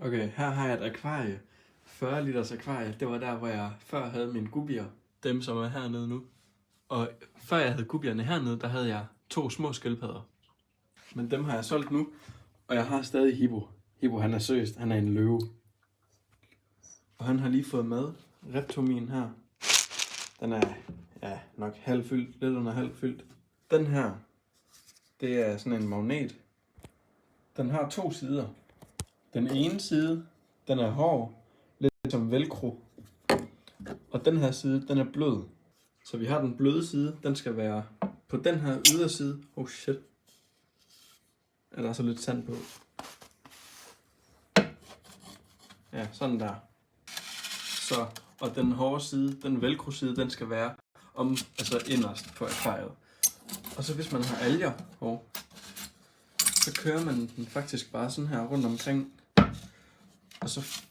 Okay, her har jeg et akvarie. 40 liters akvarie. Det var der, hvor jeg før havde mine gubier. Dem, som er hernede nu. Og før jeg havde gubierne hernede, der havde jeg 2 små skildpadder. Men dem har jeg solgt nu. Og jeg har stadig Hippo. Hippo, han er seriøst. Han er en løve. Og han har lige fået mad. Reptomin her. Den er nok halvfyldt. Lidt under halvfyldt. Den her, det er sådan en magnet. Den har 2 sider. Den ene side, den er hård, lidt som velcro. Og den her side, den er blød. Så vi har den bløde side, den skal være på den her yderside. Oh shit. Er der så lidt sand på? Ja, sådan der. Så, og den hårde side, den velcro side, den skal være altså inderst på akvariet. Og så hvis man har alger, så kører man den faktisk bare sådan her rundt omkring. Og så...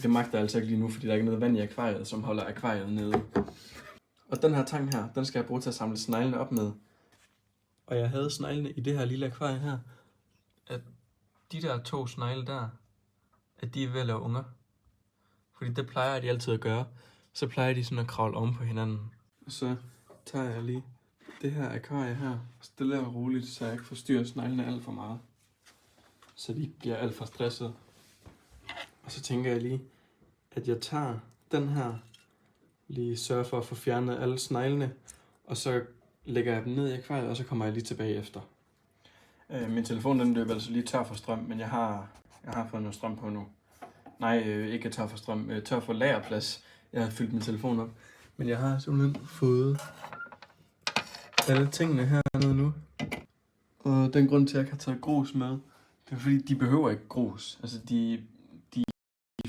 Det magter jeg altså ikke lige nu, fordi der er ikke noget vand i akvariet, som holder akvariet nede. Og den her tang her, den skal jeg bruge til at samle sneglene op med. Og jeg havde sneglene i det her lille akvarie her. At de der 2 snegle der, at de er ved at lave unger. Fordi det plejer de altid at gøre. Så plejer de sådan at kravle om på hinanden. Og så tager jeg lige det her akvarie her, stille og roligt, så jeg ikke forstyrrer sneglene alt for meget. Så de bliver alt for stresset. Og så tænker jeg lige, at jeg tager den her, lige sørger for at få fjernet alle sneglene, og så lægger jeg dem ned i akvariet, og så kommer jeg lige tilbage efter. Min telefon den løber altså lige tør for strøm, men jeg har fået noget strøm på nu. Nej, ikke tør for strøm, tør for lagerplads. Jeg har fyldt min telefon op, men jeg har simpelthen fået alle tingene hernede nu. Og den grund til, at jeg kan tage grus med, det er fordi, de behøver ikke grus. Altså, det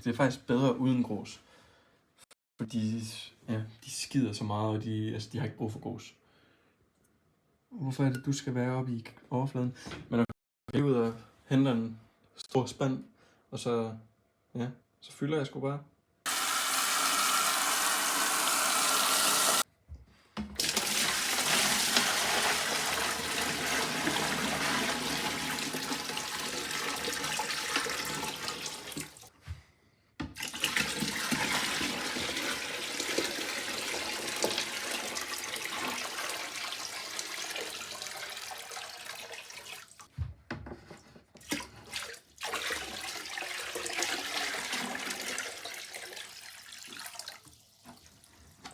er faktisk bedre uden grus. Fordi de skider så meget, og de har ikke brug for grus. Hvorfor er det, du skal være oppe i overfladen? Men jeg går ud og henter en stor spand, og så fylder jeg sgu bare.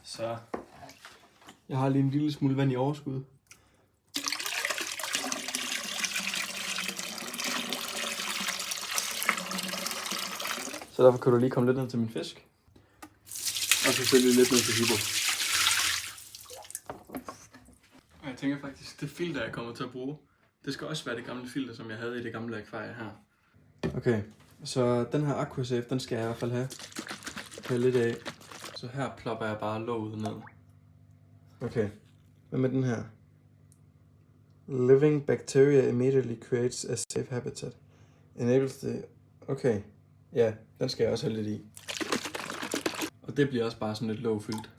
Så jeg har lige en lille smule vand i overskud. Så derfor kan du lige komme lidt ned til min fisk. Og selvfølgelig lidt ned til Hippo. Og jeg tænker faktisk, det filter jeg kommer til at bruge, det skal også være det gamle filter, som jeg havde i det gamle akvarie her. Okay, så den her Aquasafe, den skal jeg i hvert fald have lidt af. Så her plopper jeg bare låget ned. Okay, hvad med den her? Living bacteria immediately creates a safe habitat. Enables the... Okay, ja, den skal jeg også have lidt i. Og det bliver også bare sådan lidt lågfyldt.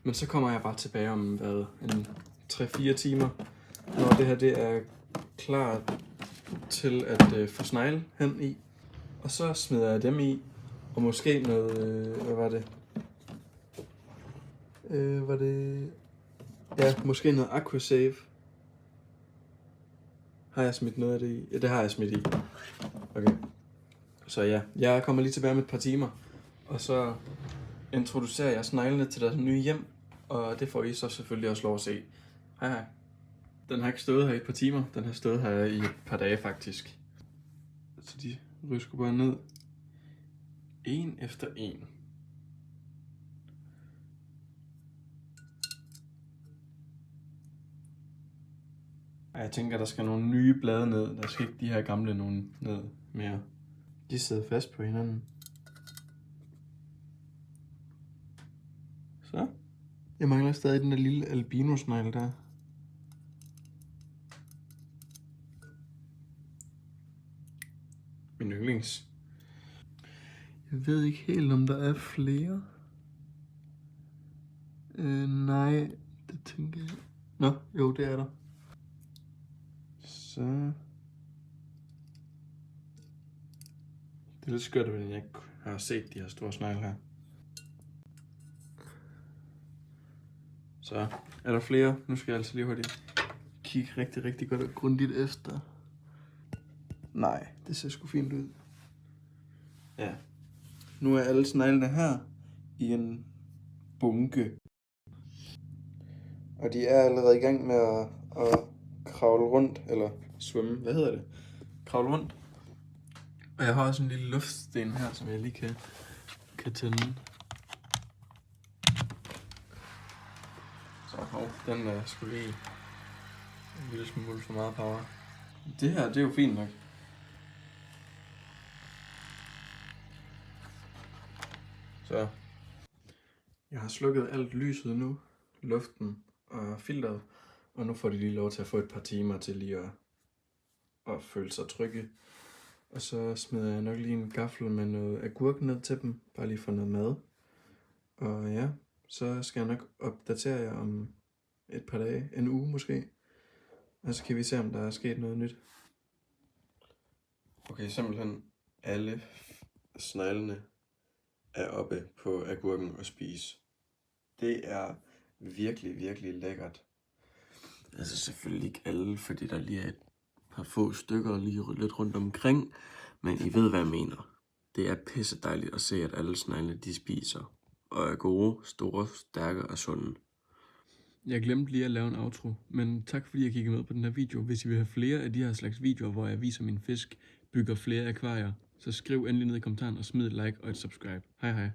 Men så kommer jeg bare tilbage om en 3-4 timer, når det her det er klar til at få snegle hen i. Og så smider jeg dem i, og måske noget, hvad var det? Ja, måske noget Aquasafe. Har jeg smidt noget af det i? Ja, det har jeg smidt i. Okay. Så ja, jeg kommer lige tilbage om et par timer, og så introducerer jeg sneglene til deres nye hjem, og det får I så selvfølgelig også lov at se. Hej hej. Den har ikke stået her i et par timer, den har stået her i et par dage faktisk. Så de rysker bare ned. En efter en. Jeg tænker, der skal nogle nye blade ned. Der skal ikke de her gamle nogen ned mere. De sidder fast på hinanden. Så. Jeg mangler stadig den der lille albinosnegl der. Min yndlings. Jeg ved ikke helt, om der er flere. Nej, det tænker jeg. Nå, jo, det er der. Så. Det er lidt skørt, at jeg ikke har set de her store snegle her. Så er der flere. Nu skal jeg altså lige hurtigt kigge rigtig godt og grundigt efter. Nej, det ser sgu fint ud. Ja. Nu er alle sneglene her i en bunke. Og de er allerede i gang med at kravle rundt, eller svømme. Hvad hedder det? Kravle rundt. Og jeg har også en lille luftsten her, som jeg lige kan tænde. Så den er sgu lige en lille smule for meget power. Det her, det er jo fint nok. Så. Jeg har slukket alt lyset nu, luften og filteret. Og nu får de lige lov til at få et par timer til lige at føle sig trygge. Og så smider jeg nok lige en gaffel med noget agurk ned til dem, bare lige for noget mad. Og ja, så skal jeg nok opdatere jer om et par dage, en uge måske. Og så kan vi se, om der er sket noget nyt. Okay, simpelthen alle sneglene er oppe på agurken og spise. Det er virkelig lækkert. Altså selvfølgelig ikke alle, fordi der lige er et par få stykker lige lidt rundt omkring. Men I ved, hvad jeg mener. Det er pisse dejligt at se, at alle snegle de spiser. Og er gode, store, stærke og sunde. Jeg glemte lige at lave en outro, men tak fordi jeg kiggede med på den her video. Hvis I vil have flere af de her slags videoer, hvor jeg viser min fisk, bygger flere akvarier, så skriv endelig ned i kommentaren og smid et like og et subscribe. Hej hej.